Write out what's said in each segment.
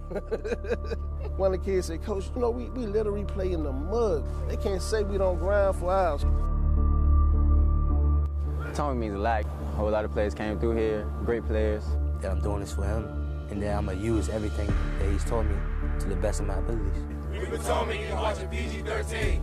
One of the kids said, Coach, you know, we literally play in the mud. They can't say we don't grind for hours. Potomac means a lot. A whole lot of players came through here, great players. That I'm doing this for him, and that I'm going to use everything that he's taught me to the best of my abilities. We Potomac and watching PG13.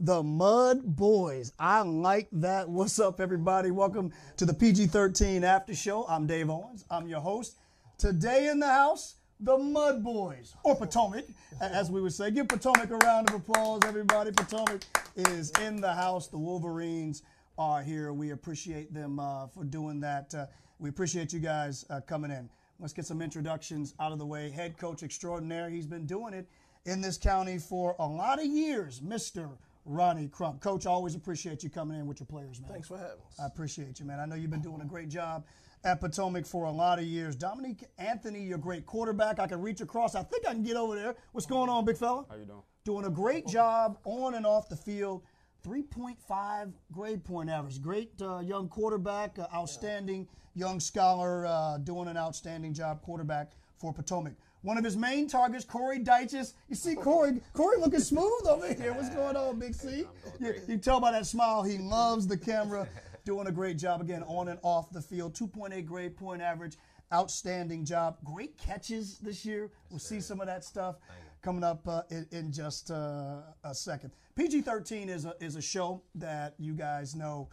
The Mud Boys. I like that. What's up, everybody? Welcome to the PG13 After Show. I'm Dave Owens. I'm your host. Today in the house, the Mud Boys, or Potomac, as we would say. Give Potomac a round of applause, everybody. Potomac is in the house. The Wolverines are here. We appreciate them for doing that. We appreciate you guys coming in. Let's get some introductions out of the way. Head coach extraordinaire. He's been doing it in this county for a lot of years, Mr. Ronnie Crump. Coach, I always appreciate you coming in with your players, man. Thanks for having us. I appreciate you, man. I know you've been doing a great job at Potomac for a lot of years. Dominique Anthony, you're a great quarterback. I can reach across. I think I can get over there. What's going on, big fella? How you doing? Doing a great job on and off the field. 3.5 grade point average. Great young quarterback, outstanding young scholar, doing an outstanding job quarterback for Potomac. One of his main targets, Corey Dyches. You see Corey looking smooth over here. What's going on, Big C? You tell by that smile, he loves the camera. Doing a great job, again, on and off the field. 2.8 grade point average. Outstanding job. Great catches this year. We'll see some of that stuff coming up in just a second. PG13 is a show that you guys know.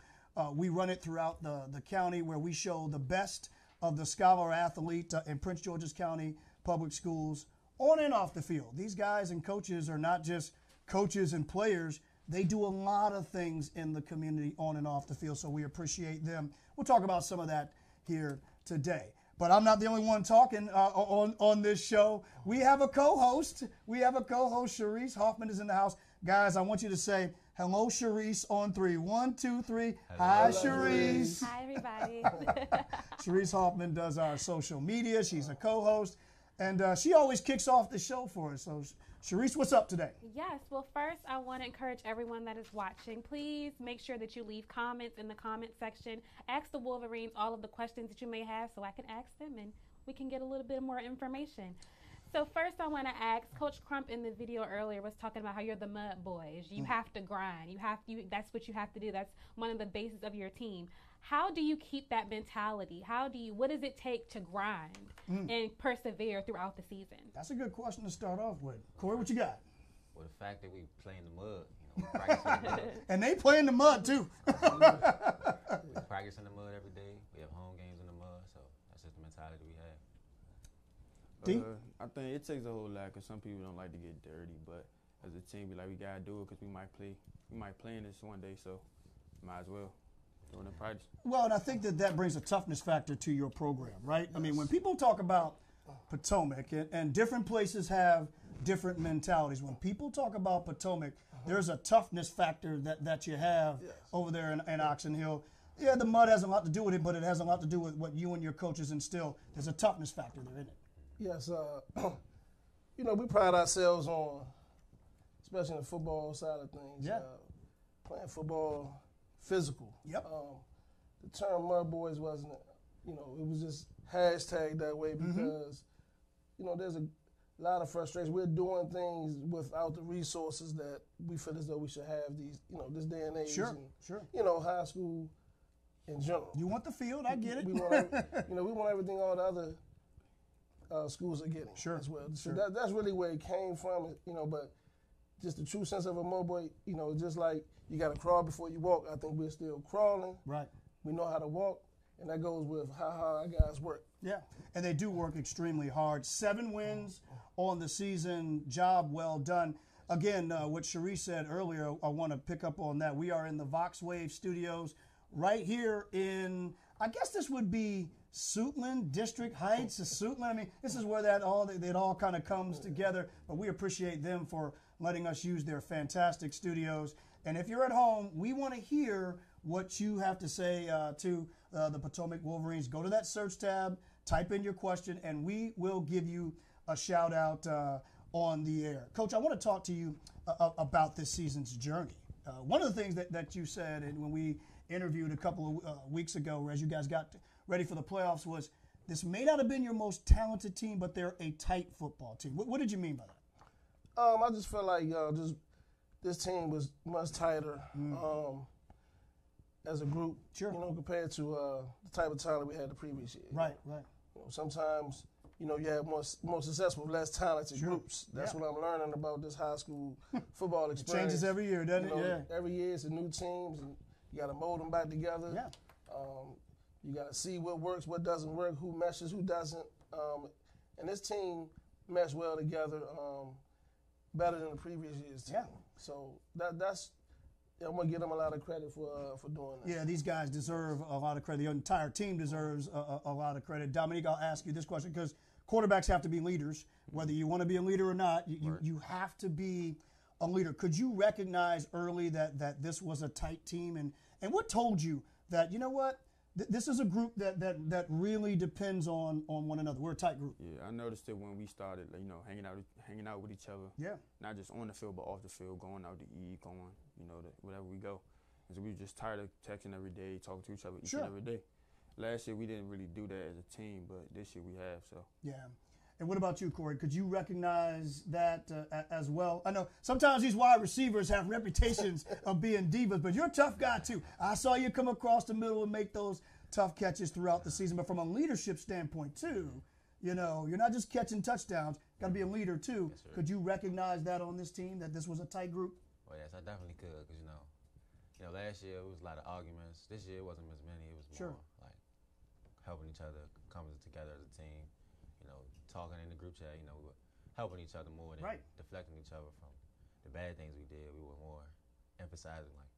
We run it throughout the county where we show the best of the scholar athlete in Prince George's County Public Schools on and off the field. These guys and coaches are not just coaches and players. They do a lot of things in the community on and off the field, so we appreciate them. We'll talk about some of that here today. But I'm not the only one talking on this show. We have a co-host. Sharice Hoffman is in the house. Guys, I want you to say, hello, Sharice, on three. 1, 2, 3. Hi, Sharice. Hi, everybody. Sharice Hoffman does our social media. She's a co-host. And she always kicks off the show for us. So, Sharice, what's up today? Yes. Well, first, I want to encourage everyone that is watching. Please make sure that you leave comments in the comment section. Ask the Wolverines all of the questions that you may have so I can ask them and we can get a little bit more information. So first, I want to ask, Coach Crump in the video earlier was talking about how you're the Mud Boys. You have to grind. That's what you have to do. That's one of the bases of your team. How do you keep that mentality? What does it take to grind and persevere throughout the season? That's a good question to start off with. Corey, what you got? Well, the fact that we play in the mud, practice in the mud. And they play in the mud, too. We practice in the mud every day. We have home games in the mud, so that's just the mentality we have. I think it takes a whole lot because some people don't like to get dirty, but as a team, we gotta do it because we might play in this one day, so might as well doing the practice. Well, and I think that brings a toughness factor to your program, right? Yes. I mean, when people talk about Potomac, and different places have different mentalities. When people talk about Potomac, there's a toughness factor that you have over there in Oxon Hill. Yeah, the mud has a lot to do with it, but it has a lot to do with what you and your coaches instill. There's a toughness factor there, isn't it? Yes, we pride ourselves on, especially in the football side of things, playing football physical. Yep. The term Mud Boys wasn't, it was just hashtagged that way because, there's a lot of frustration. We're doing things without the resources that we feel as though we should have these, this day and age. Sure. High school in general. You want the field, I get it. We want everything all the other schools are getting as well. So that's really where it came from, but just the true sense of a Mud Boy, just like you got to crawl before you walk. I think we're still crawling. Right. We know how to walk, and that goes with how hard our guys work. Yeah, and they do work extremely hard. 7 wins on the season. Job well done. Again, what Sharice said earlier, I want to pick up on that. We are in the Vox Wave studios right here in, I guess this would be Suitland, District Heights, Suitland. I mean, this is where it all kind of comes together. But we appreciate them for letting us use their fantastic studios. And if you're at home, we want to hear what you have to say to the Potomac Wolverines. Go to that search tab, type in your question, and we will give you a shout out on the air. Coach, I want to talk to you about this season's journey. One of the things that you said, and when we interviewed a couple of weeks ago, as you guys got ready for the playoffs, was this may not have been your most talented team, but they're a tight football team. What did you mean by that? I just felt like this team was much tighter as a group, Sure. compared to the type of talent we had the previous year. Right. Sometimes, you have more successful, less talented Sure. groups. That's Yeah. what I'm learning about this high school football It experience. changes every year, doesn't it? Yeah. Every year it's a new teams, and you got to mold them back together. Yeah. You got to see what works, what doesn't work, who meshes, who doesn't. And this team meshed well together, better than the previous year's team. Yeah. So that's I'm gonna give them a lot of credit for doing that. Yeah, these guys deserve a lot of credit. The entire team deserves a lot of credit. Dominique, I'll ask you this question because quarterbacks have to be leaders. Whether you want to be a leader or not, you have to be a leader. Could you recognize early that this was a tight team? And what told you that, you know what, this is a group that really depends on one another? We're a tight group. Yeah, I noticed it when we started, hanging out with each other. Yeah. Not just on the field, but off the field, going out to eat, going, wherever we go. And so we were just tired of texting every day, talking to each other each Sure. and every day. Last year we didn't really do that as a team, but this year we have. So. Yeah. And what about you, Corey? Could you recognize that as well? I know sometimes these wide receivers have reputations of being divas, but you're a tough guy too. I saw you come across the middle and make those tough catches throughout the season. But from a leadership standpoint too, you're not just catching touchdowns. Got to be a leader too. Yes, sir. Could you recognize that on this team, that this was a tight group? Well, yes, I definitely could, because last year it was a lot of arguments. This year it wasn't as many. It was more Sure. like helping each other, coming together as a team. Talking in the group chat. We were helping each other more than Right. deflecting each other from the bad things we did. We were more emphasizing, like,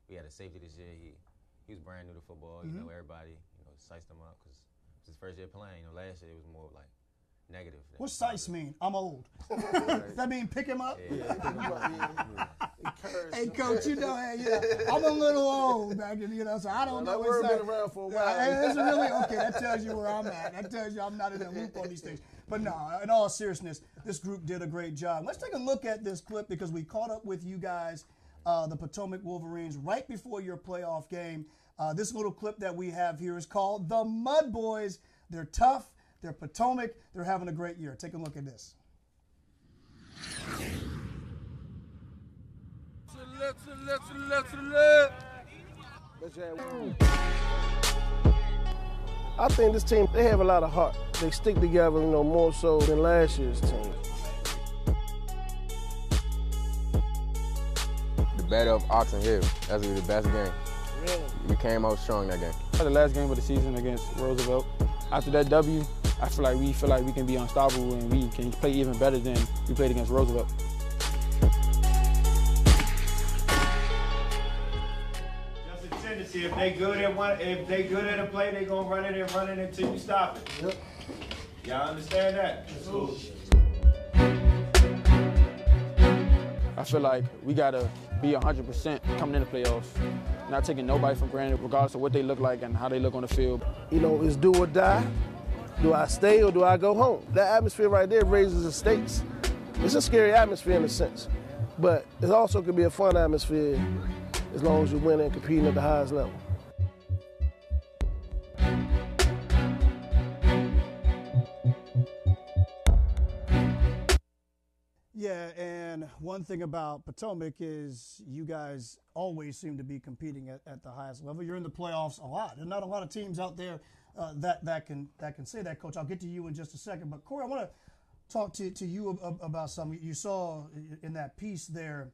we had a safety this year. He was brand new to football. Everybody sized him up because it was his first year playing. Last year it was more like negative. What's size mean? I'm old. Does that mean pick him up? Hey, Coach, I'm a little old back then, so I don't know. That word been around for a while. It's really okay. That tells you where I'm at. That tells you I'm not in the loop on these things. But no, in all seriousness, this group did a great job. Let's take a look at this clip because we caught up with you guys, the Potomac Wolverines, right before your playoff game. This little clip that we have here is called The Mud Boys. They're tough. They're Potomac. They're having a great year. Take a look at this. I think this team, they have a lot of heart. They stick together, more so than last year's team. The Battle of Oxon Hill, that's really the best game. Really? We came out strong that game. The last game of the season against Roosevelt. After that W, I feel like we can be unstoppable and we can play even better than we played against Roosevelt. Just a tendency. If they good at a play, they gonna run it until you stop it. Yep. Y'all understand that? Cool. I feel like we gotta be 100% coming in the playoffs, not taking nobody for granted, regardless of what they look like and how they look on the field. It's do or die. Do I stay or do I go home? That atmosphere right there raises the stakes. It's a scary atmosphere in a sense, but it also could be a fun atmosphere as long as you're winning and competing at the highest level. Yeah, and one thing about Potomac is you guys always seem to be competing at the highest level. You're in the playoffs a lot. There's not a lot of teams out there that can say that, Coach. I'll get to you in just a second. But, Corey, I want to talk to you about something. You saw in that piece there,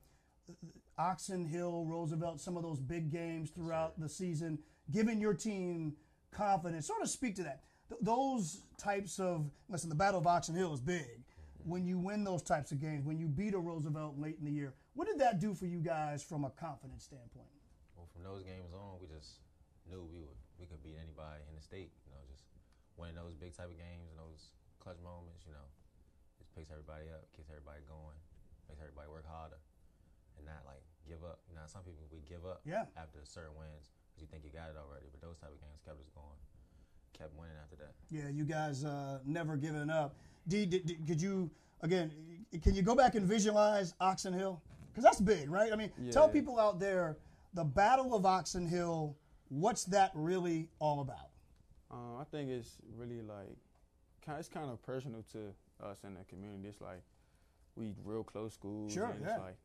Oxon Hill, Roosevelt, some of those big games throughout the season, giving your team confidence. Sort of speak to that. Those types of, listen, the Battle of Oxon Hill is big. When you win those types of games, when you beat a Roosevelt late in the year, what did that do for you guys from a confidence standpoint? Well, from those games on, we just knew we could beat anybody in the state. Just winning those big type of games and those clutch moments, just picks everybody up, keeps everybody going, makes everybody work harder, and not give up. Some people we give up after certain wins because you think you got it already, but those type of games kept us going, kept winning after that. Yeah, you guys never giving up. Could you, again, can you go back and visualize Oxon Hill? Because that's big, right? Tell people out there the Battle of Oxon Hill, what's that really all about? I think it's really like, it's kind of personal to us in the community. It's like we real close schools. Sure, and yeah. It's like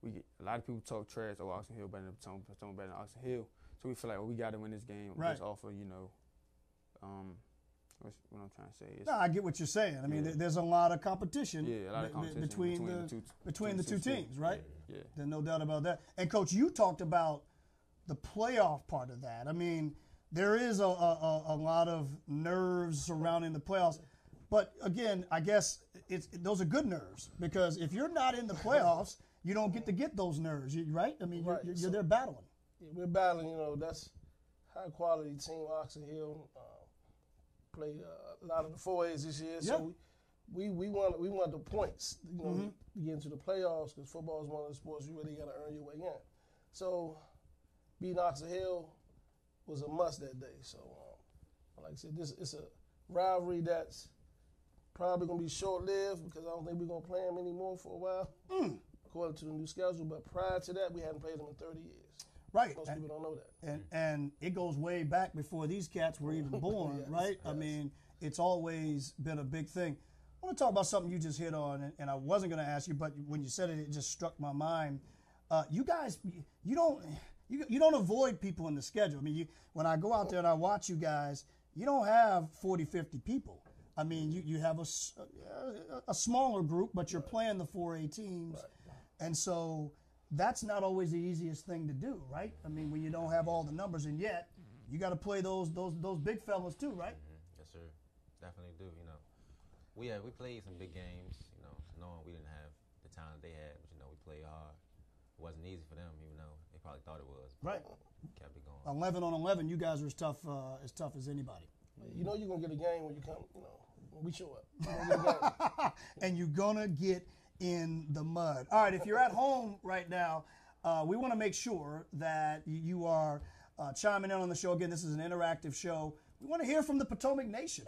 we get, a lot of people talk trash. Oh, Oxon Hill better than Potomac better than Oxon Hill. So we feel like, we got to win this game. Right. Just off of, what I'm trying to say. It's, No, I get what you're saying. I mean, Yeah. there's a lot of competition, Yeah, a lot of competition between the two teams, right? Yeah. There's no doubt about that. And Coach, you talked about the playoff part of that. I mean, there is a lot of nerves surrounding the playoffs. But again, I guess those are good nerves, because if you're not in the playoffs, you don't get those nerves, right? I mean, Right. you're there battling. Yeah, we're battling. That's high quality team. Oxon Hill played a lot of the 4As this year, so we want the points, to get into the playoffs, because football is one of the sports you really got to earn your way in. So beating Oxon Hill was a must that day. So like I said, it's a rivalry that's probably going to be short-lived, because I don't think we're going to play them anymore for a while, according to the new schedule. But prior to that, we hadn't played them in 30 years. Right. Most people don't know that. And it goes way back before these cats were even born, Yes, right? yes. I mean, it's always been a big thing. I want to talk about something you just hit on, and I wasn't going to ask you, but when you said it, it just struck my mind. You guys, you don't avoid people in the schedule. I mean, when I go out there and I watch you guys, you don't have 40, 50 people. I mean, you have a smaller group, but you're playing the 4A teams, and so that's not always the easiest thing to do, right? I mean, when you don't have all the numbers, and yet you got to play those big fellas too, right? Yes, sir. Definitely do. We played some big games. Knowing we didn't have the talent they had, but we played hard. It wasn't easy for them, even though they probably thought it was. Right. Kept it going. 11 on 11, you guys are as tough as anybody. You're going to get a game when you come, when we show up. You're gonna get a game. And you're going to get in the mud. All right, if you're at home right now, we want to make sure that you are chiming in on the show. Again, this is an interactive show. We want to hear from the Potomac Nation.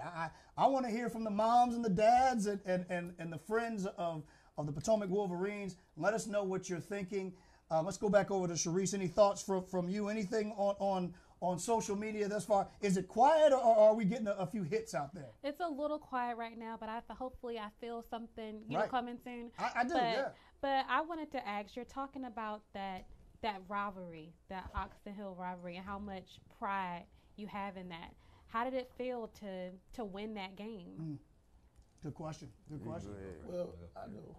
I want to hear from the moms and the dads and the friends of the Potomac Wolverines. Let us know what you're thinking. Let's go back over to Sharice. Any thoughts from you? Anything on social media thus far? Is it quiet, or are we getting a few hits out there? It's a little quiet right now, but hopefully I feel something Right. coming soon. I do, yeah. But I wanted to ask, you're talking about that rivalry, that Oxon Hill rivalry, and how much pride you have in that. How did it feel to win that game? Good question. Good question. Well, I know.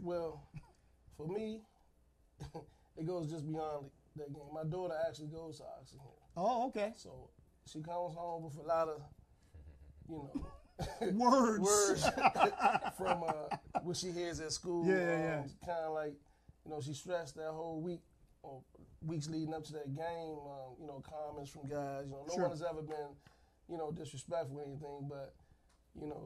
Well, for me, it goes just beyond that game. My daughter actually goes to Oxon Hill. Oh, okay. So she comes home with a lot of, Words. from what she hears at school. Yeah. Kind of like, she stressed that whole week or weeks leading up to that game. Comments from guys. No Sure. one has ever been, disrespectful or anything, but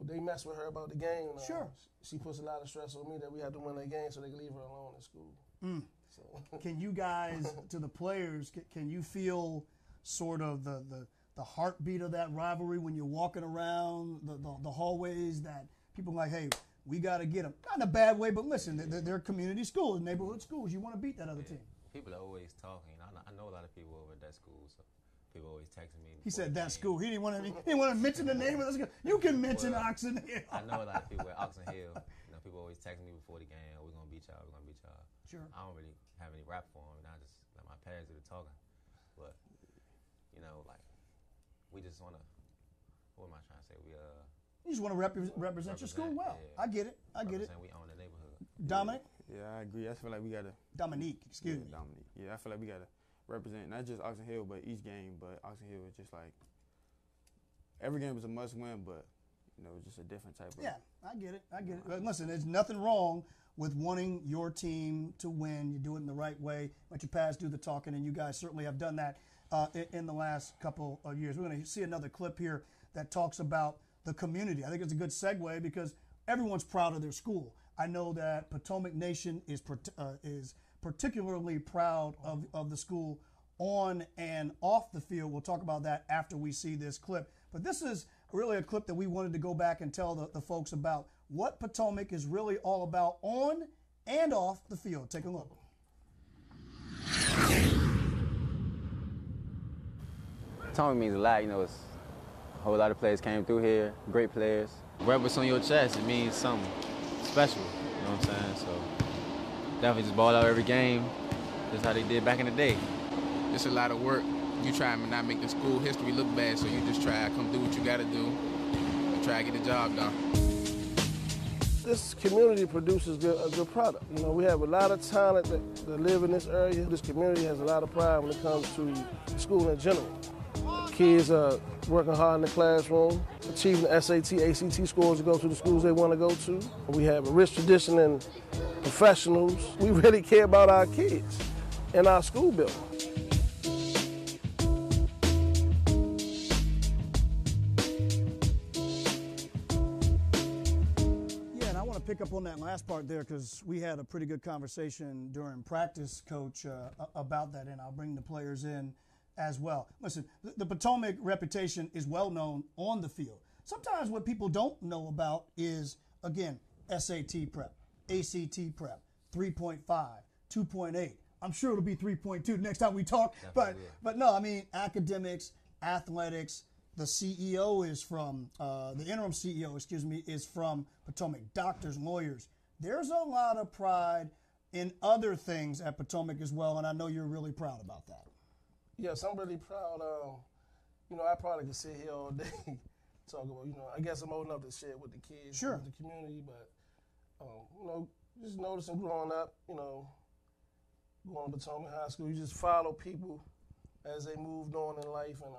they mess with her about the game. Sure. She puts a lot of stress on me that we have to win that game so they can leave her alone at school. So. Can you guys, to the players, can you feel sort of the heartbeat of that rivalry when you're walking around the hallways, that people are like, hey, we got to get them? Not in a bad way, but listen, they're community schools, neighborhood schools. You want to beat that other team. People are always talking. I know a lot of people over at that school, so people always texting me. He said that school. He didn't want to mention the name of the school. You can mention Oxon Hill. I know a lot of people at Oxon Hill. People always texting me before the game, we're going to beat y'all, Sure. I don't really have any rap for them, and I just let my parents do the talking. But, we just want to, what am I trying to say? You just want to represent your school well. Yeah. I get it. We own the neighborhood. Dominic? Yeah, I agree. I feel like we got to. Dominique, excuse me. Dominique. Yeah, I feel like we got to represent not just Oxon Hill, but each game. But Oxon Hill is just like, every game is a must win, but, just a different type of. Yeah, I get it. But listen, there's nothing wrong with wanting your team to win. You do it in the right way. Let your pads do the talking, and you guys certainly have done that in the last couple of years. We're going to see another clip here that talks about the community. I think it's a good segue because everyone's proud of their school. I know that Potomac Nation is particularly proud of the school on and off the field. We'll talk about that after we see this clip. But this is really a clip that we wanted to go back and tell the folks about what Potomac is really all about on and off the field. Take a look. Potomac means a lot, it's A whole lot of players came through here, great players. Rep what's on your chest, it means something special, you know what I'm saying? So definitely just ball out every game, just how they did back in the day. It's a lot of work. You try to not make the school history look bad, so you just try to come do what you got to do and try to get the job done. This community produces a good product. You know, we have a lot of talent that live in this area. This community has a lot of pride when it comes to school in general. Kids are working hard in the classroom, achieving the SAT, ACT scores to go to the schools they want to go to. We have a rich tradition in professionals. We really care about our kids and our school building. Pick up on that last part there because we had a pretty good conversation during practice, Coach, about that, and I'll bring the players in as well. Listen, the Potomac reputation is well known on the field. Sometimes what people don't know about is, again, SAT prep, ACT prep, 3.5, 2.8. I'm sure it'll be 3.2 next time we talk, but no, I mean academics, athletics. The CEO is from, the interim CEO, excuse me, is from Potomac. Doctors, lawyers. There's a lot of pride in other things at Potomac as well, and I know you're really proud about that. Yes, I'm really proud. You know, I probably could sit here all day talk about, you know, I guess I'm old enough to share with the kids, sure, with the community, but, you know, just noticing growing up, you know, going to Potomac High School, you just follow people as they moved on in life and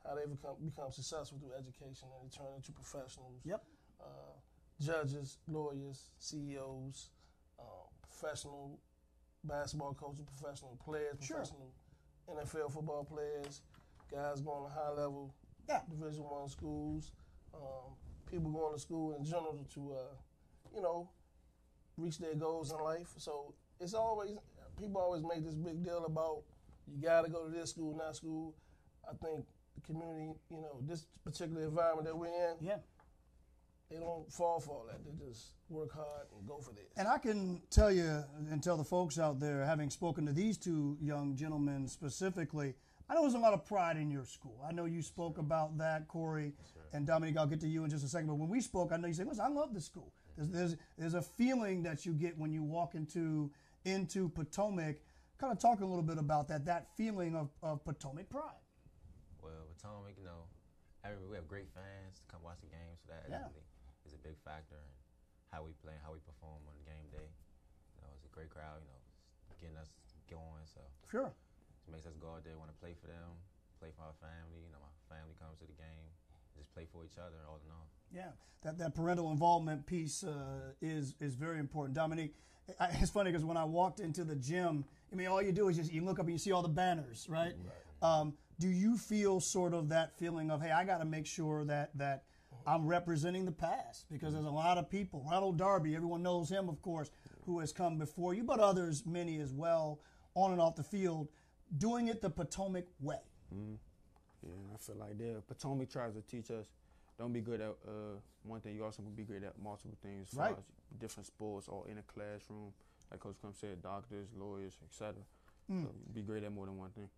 how they become successful through education and they turn into professionals. Yep. Judges, lawyers, CEOs, professional basketball coaches, professional players, professional NFL football players, guys going to high level Division I schools, people going to school in general to, you know, reach their goals in life. So it's always, people always make this big deal about you got to go to this school, not school. I think the community, you know, this particular environment that we're in, they don't fall for all that. They just work hard and go for this. And I can tell you and tell the folks out there, having spoken to these two young gentlemen specifically, I know there's a lot of pride in your school. I know you spoke about that, Corey and Dominique. I'll get to you in just a second. But when we spoke, I know you said, listen, I love this school. There's a feeling that you get when you walk into Potomac. Kind of talking a little bit about that feeling of Potomac pride. Well, Potomac, you know, we have great fans to come watch the game, so that really is a big factor in how we play and how we perform on the game day. You know, it's a great crowd, you know, getting us going, so. Sure. It makes us go out there, want to play for them, play for our family. You know, my family comes to the game, just play for each other, all in all. Yeah, that parental involvement piece is very important. Dominique, it's funny because when I walked into the gym, I mean, all you do is just you look up and you see all the banners, right? Do you feel sort of that feeling of, hey, I got to make sure that I'm representing the past because there's a lot of people. Ronald Darby, everyone knows him, of course, who has come before you, but others, many as well, on and off the field, doing it the Potomac way. Yeah, I feel like Potomac tries to teach us don't be good at one thing. You also can be great at multiple things, as far as different sports or in a classroom. Like Coach Crump said, doctors, lawyers, etc. So be great at more than one thing.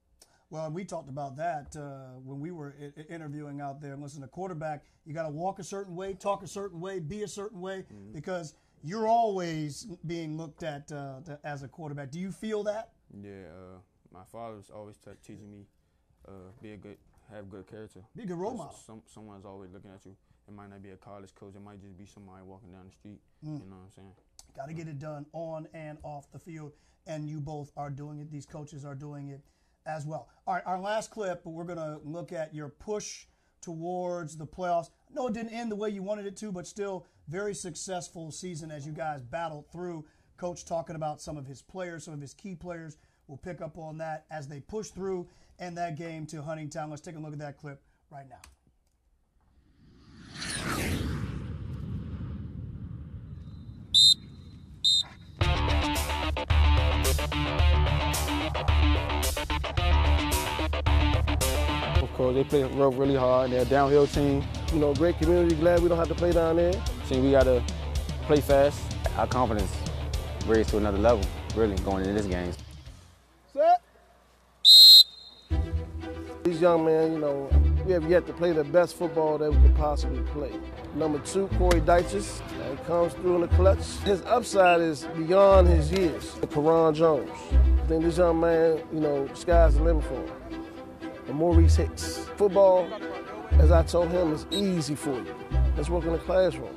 Well, we talked about that when we were interviewing out there. Listen, a quarterback, you got to walk a certain way, talk a certain way, be a certain way, because you're always being looked at as a quarterback. Do you feel that? Yeah, my father's always teaching me have good character. Be a good role model. Someone's always looking at you. It might not be a college coach. It might just be somebody walking down the street. You know what I'm saying? Got to get it done on and off the field, and you both are doing it. These coaches are doing it as well. All right, our last clip, we're going to look at your push towards the playoffs. No, it didn't end the way you wanted it to, but still very successful season as you guys battled through. Coach talking about some of his players, some of his key players. We'll pick up on that as they push through and that game to Huntingtown. Let's take a look at that clip right now. Of course, they play really hard. They're a downhill team. You know, great community. Glad we don't have to play down there. See, we got to play fast. Our confidence raised to another level, really, going into this game. Set. These young men, you know, We have yet to play the best football that we could possibly play. Number 2, Corey Dyches, that comes through in the clutch. His upside is beyond his years. Karan Jones. I think this young man, the sky's the limit for him. And Maurice Hicks. Football, as I told him, is easy for you. Let's work in the classroom.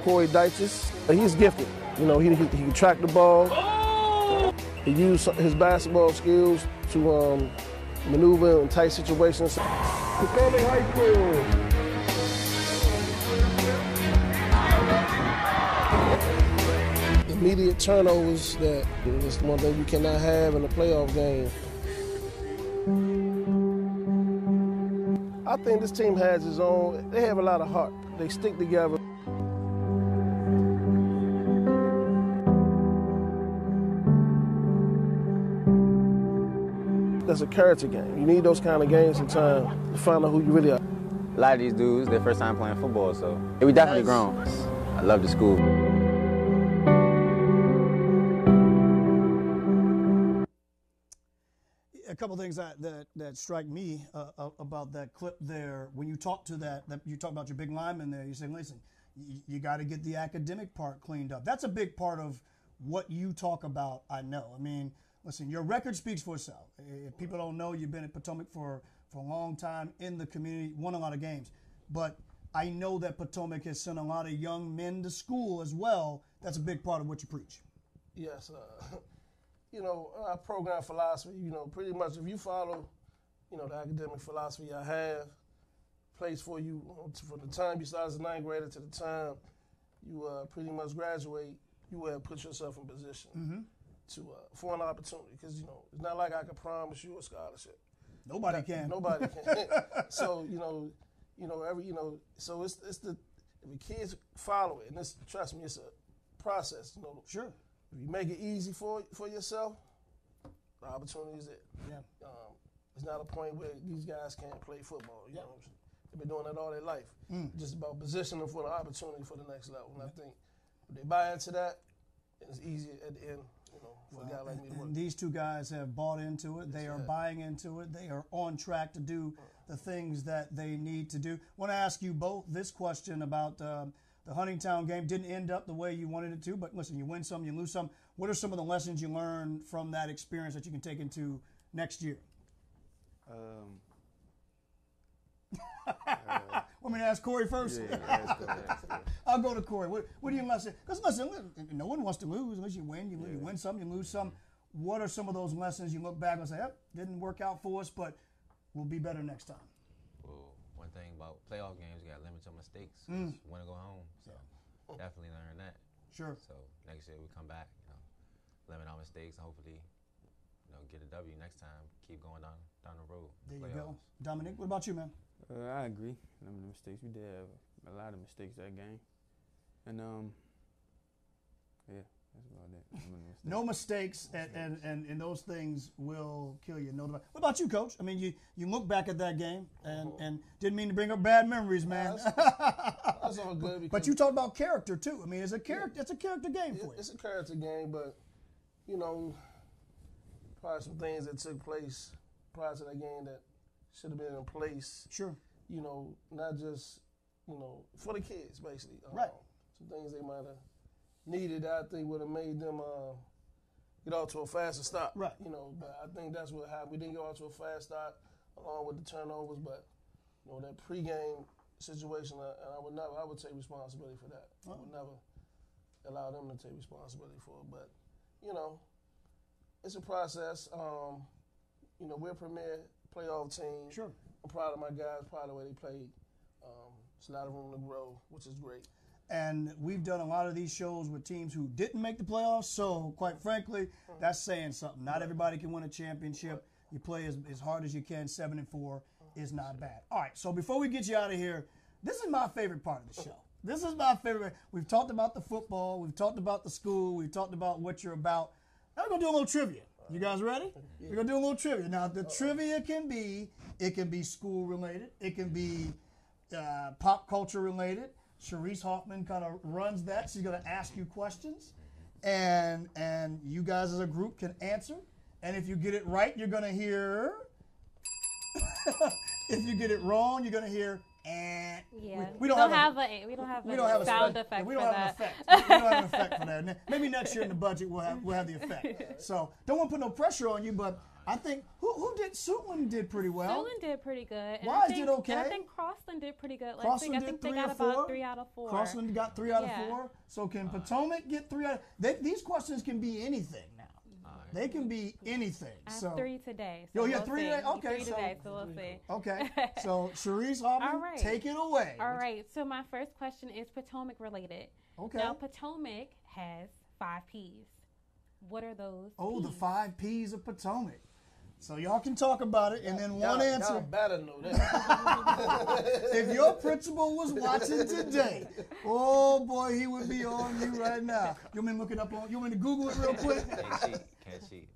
Corey Dyches, he's gifted. He can track the ball. He used his basketball skills to maneuver in tight situations. Potomac High School. Immediate turnovers, that is one thing you cannot have in a playoff game. I think this team has its own, they have a lot of heart. They stick together. That's a character game. You need those kind of games sometimes to find out who you really are. A lot of these dudes, their first time playing football, so we definitely grown. I love the school. A couple things that strike me about that clip there. When you talk to that you talk about your big lineman there, you say, listen, you got to get the academic part cleaned up. That's a big part of what you talk about, I know. I mean, listen, your record speaks for itself. If people don't know, you've been at Potomac for a long time in the community, won a lot of games. But I know that Potomac has sent a lot of young men to school as well. That's a big part of what you preach. Yes. Our program philosophy, pretty much if you follow, the academic philosophy I have, plays for you from the time you start as a 9th grader to the time you pretty much graduate, you will have put yourself in position for an opportunity. Because, it's not like I can promise you a scholarship. Nobody can. Nobody can. So, so it's if the kids follow it, and trust me, it's a process, Sure. If you make it easy for yourself, the opportunity is there. Yeah. It's not a point where these guys can't play football. You know what I'm saying? They've been doing that all their life. Just about positioning for the opportunity for the next level. And I think if they buy into that, it's easy at the end, for a guy like me to work. And these two guys have bought into it. They are buying into it. They are on track to do the things that they need to do. I want to ask you both this question about the Huntingtown game. Didn't end up the way you wanted it to, but listen, you win some, you lose some. What are some of the lessons you learned from that experience that you can take into next year? Want me to ask Corey first? Yeah, I'll go to Corey. What do you say? Because listen, no one wants to lose unless you win. You win some, you lose some. What are some of those lessons you look back and say, yep, didn't work out for us, but we'll be better next time? Well, one thing about playoff games, you got to limit your mistakes. Win or go home. So definitely learn that. Sure. So next year we come back, limit our mistakes, and hopefully, get a W next time. Keep going down the road. There you go. Dominic, what about you, man? I agree. Limit the mistakes. We did have a lot of mistakes that game. And, that's about it. No mistakes, and those things will kill you. What about you, Coach? I mean, you look back at that game and didn't mean to bring up bad memories, man. That's all good. But you talked about character too. I mean, it's a character game for you. It's a character game, but probably some things that took place prior to that game that should have been in place. Sure. Not just for the kids, basically. Right. Some things they might have needed that I think would have made them get off to a faster start. Right. But I think that's what happened. We didn't go off to a fast start along with the turnovers, but that pregame situation, I would take responsibility for that. I would never allow them to take responsibility for it. But, it's a process. We're a premier playoff team. Sure. I'm proud of my guys, proud of the way they played. There's a lot of room to grow, which is great. And we've done a lot of these shows with teams who didn't make the playoffs, so quite frankly, that's saying something. Not everybody can win a championship. You play as hard as you can. 7-4 is not bad. All right, so before we get you out of here, this is my favorite part of the show. This is my favorite. We've talked about the football. We've talked about the school. We've talked about what you're about. Now we're going to do a little trivia. You guys ready? Yeah. We're going to do a little trivia. Now, the trivia can be school related. It can be pop culture related. Sharice Hoffman kind of runs that. She's going to ask you questions. and you guys as a group can answer. And if you get it right, you're gonna hear. If you get it wrong, you're gonna hear. Yeah. We don't have a sound effect we for don't that. have an effect. We don't have an effect for that. Maybe next year in the budget we'll have the effect. So don't want to put no pressure on you, but I think who did Suitland did pretty well. Suitland did pretty good. And Wise did okay. And I think Crossland did pretty good. Like, Crossland I did think they 3 got or 4. about 3 out of 4. Crossland got 3 out of 4. So can Potomac get 3 out of these questions can be anything now. They can be anything. I have so 3 today. Yo, So you we'll have 3 see. today? Okay. 3 today, so we'll see. Okay. So Sharice Hoffman, All right. take it away. All right. So my first question is Potomac related. Okay. Now Potomac has 5 P's. What are those? Oh, P's? the 5 P's of Potomac. So y'all can talk about it, and then one answer. Y'all better know that. If your principal was watching today, oh boy, he would be on you right now. You want me to look it up on? You want me to Google it real quick? Can't cheat.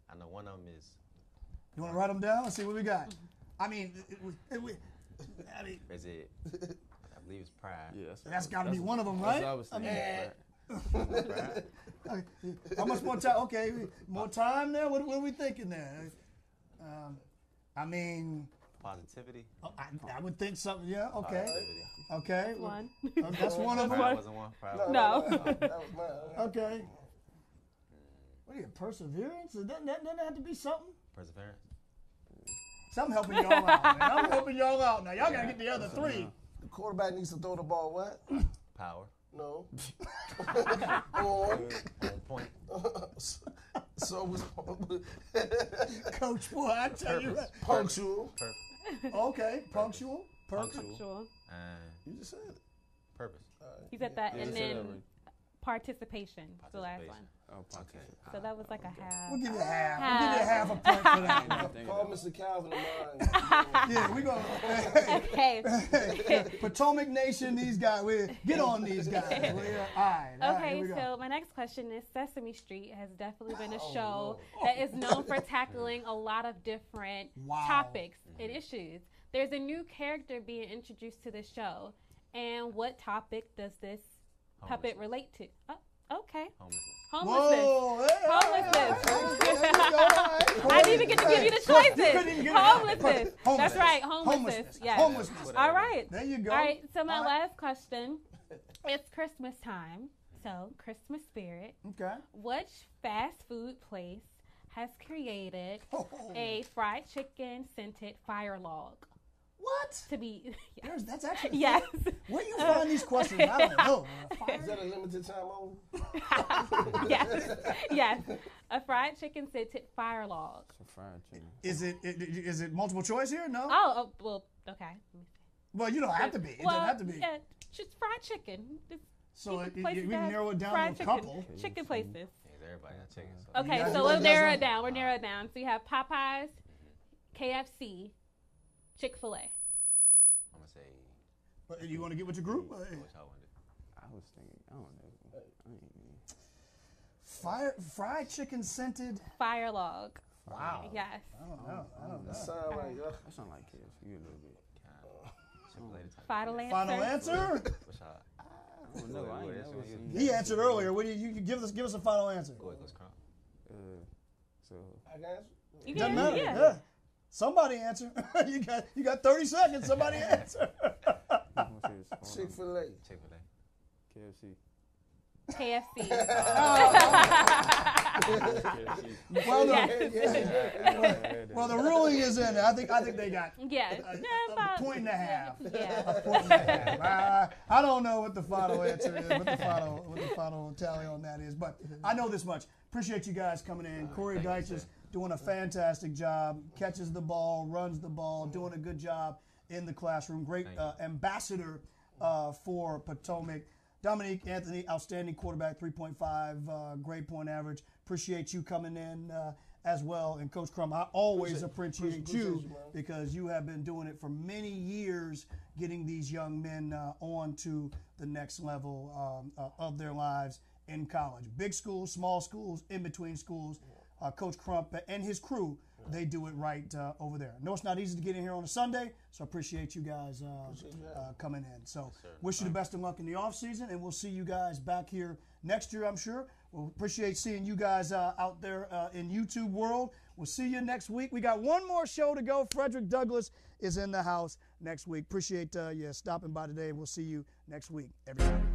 I know one of them is. You want to write them down? Let's see what we got. I mean, Is it? I believe it's pride. Yeah, that's got to be one of them, right? That's what I was thinking. Pride. How much more time? Okay, more time there. What are we thinking there? I mean, Positivity. I would think something. Yeah. Okay. Positivity. Okay. One. That's one of them. Pride wasn't one. Pride wasn't No. That was mine. Okay. What are you, perseverance? Doesn't that have to be something? Perseverance. So I'm helping y'all out, man. I'm helping y'all out. Now, y'all got to get the other 3. The quarterback needs to throw the ball what? Power. No. On point. So was Coach, boy, I tell you. Right. punctual. Perfect. Okay, punctual. Punctual. And You just said it. purpose. He said that, Yeah, and you said then that right. participation. The last one. Oh, Okay. So that was like a half. We'll give you a half. We'll give you a half a point for that one. Call Mr. Calvin of mine. Yeah, we going Okay. Potomac Nation, these guys, get on these guys. All right, Okay, here we go. so my next question is Sesame Street has definitely been a show that is known for tackling a lot of different topics and issues. There's a new character being introduced to this show. And what topic does this puppet relate to? Oh, okay. Homelessness. Whoa, hey, Homelessness. All right. I didn't even get to give you the choices. couldn't even get it. Homelessness. Homelessness. That's right. Homelessness. Yes. Homelessness. All right. There you go. All right. So my All right. last question. It's Christmas time. So Christmas spirit. Okay. Which fast food place has created a fried chicken scented fire log? What? To be. That's actually. Yes. Where do you find these questions? I don't know. Is that a limited time only? Yes. A fried chicken scented fire log. It's a fried chicken. Is it multiple choice here? No. Oh, well, okay. Well, you don't have to be. It doesn't have to be. Yeah, just fried chicken. Just So chicken we places can that have narrow it down fried to a couple. Chicken places. Everybody got chicken. So. Okay, guys- so you we'll guys narrow know. it down. We'll narrow it down. So you have Popeyes, KFC, Chick-fil-A. I'm gonna say. But you want to get with your group? What y'all want to do? I was thinking, I don't know. Fried chicken scented. Fire log. Wow. Yes. I don't know. That sound right, yo. That sound like KFC a little bit. Final answer. Final answer? What's y'all? I don't know. I ain't never seen He answered earlier. What do you give us a final answer? Go with those crumb. So I got you. You Doesn't can- matter. yeah. Yeah. Somebody answer. you got 30 seconds. Somebody answer. Chick-fil-A. Chick-fil-A. KFC. KFC. Well, the ruling is in there. I think they got Yes. a point and a half. Yeah. A point and a half. I don't know what the final answer is, what the final tally on that is, but I know this much. Appreciate you guys coming in. Corey Deitch is doing a fantastic job, catches the ball, runs the ball, doing a good job in the classroom. Great ambassador for Potomac. Dominique Anthony, outstanding quarterback, 3.5 grade point average. Appreciate you coming in as well. And Coach Crum, I always appreciate you because you have been doing it for many years, getting these young men on to the next level of their lives in college. Big schools, small schools, in between schools. Coach Crump and his crew, they do it right over there. I know it's not easy to get in here on a Sunday, so I appreciate you guys coming in. So wish you the best of luck in the off season, and we'll see you guys back here next year, I'm sure. Well, appreciate seeing you guys out there in YouTube world. We'll see you next week. We got one more show to go. Frederick Douglass is in the house next week. Appreciate you stopping by today. We'll see you next week, everybody.